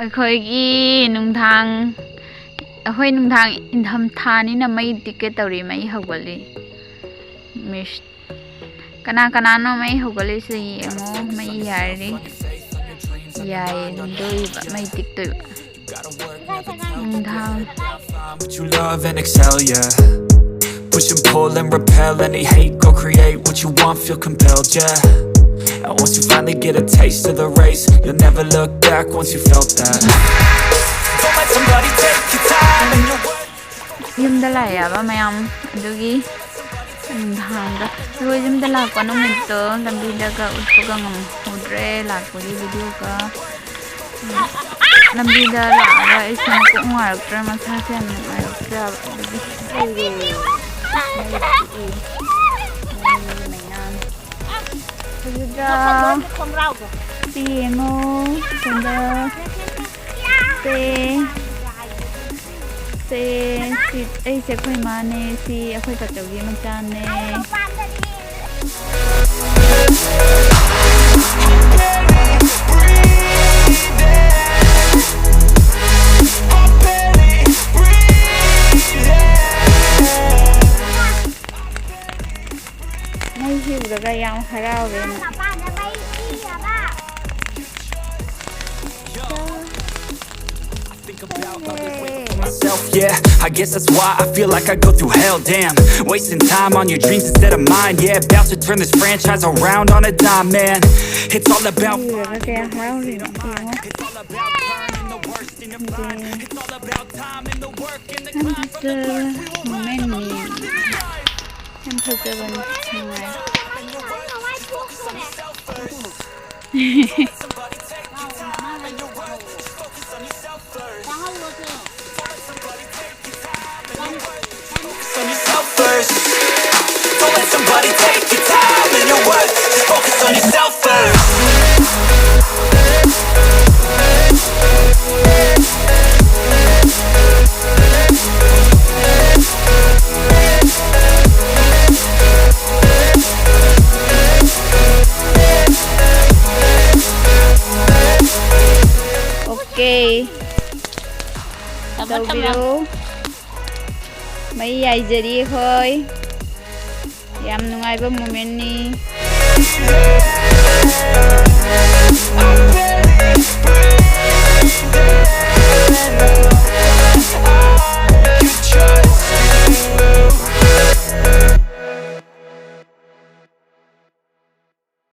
ꯑꯩꯈꯣꯏꯒꯤ ꯅꯨꯡꯗꯥꯡ ꯑꯩꯈꯣꯏ ꯅꯨꯡꯗꯥꯡ ꯏꯟꯊꯝ ꯊꯥꯅꯤꯅ ꯃꯩ ꯇꯤꯛꯀꯦ ꯇꯧꯔꯤ ꯃꯩ ꯍꯧꯒꯠꯂꯤ ꯃꯤꯁ ꯀꯅꯥ ꯀꯅꯥꯅꯣ ꯃꯩ ꯍꯧꯒꯠꯂꯤꯁꯦ ꯌꯦꯡꯉꯣ मई यारी याय दोइबा मई टिकतोइबा नुंधां what you love and excel, yeah. Push and pull and repel any hate, go create what you want, feel compelled, yeah. And once you finally get a taste of the race, you'll never look back once you felt that. Don't let somebody take your time and your worth. yumda la yaba mayam adugi नुंधांगा rose yumda lakpa numitto lambida ga utpaga ngam hudre lakpagi video ka lambida laga isna ko ngaraktra masa se ngaraktra adugi Piemo, Sunda, ai sẽ khơi mà nè, si khơi cả chỗ gì mà chan nè. Mấy hiểu được cái dòng harao về nè. Myself, yeah, I guess that's why I feel like I go through hell, damn. Wasting time on your dreams instead of mine, yeah. About to turn this franchise around on a dime, man. It's all about It's all about burning the worst in your prime. It's all about time and the work and the climb from the worst Em thực sự vẫn ngoài on yourself first. Don't let somebody take your time and your worth. Just focus on yourself first. Okay. Đầu video Mei Yaiba khơi. Yam nungai ba moment ni.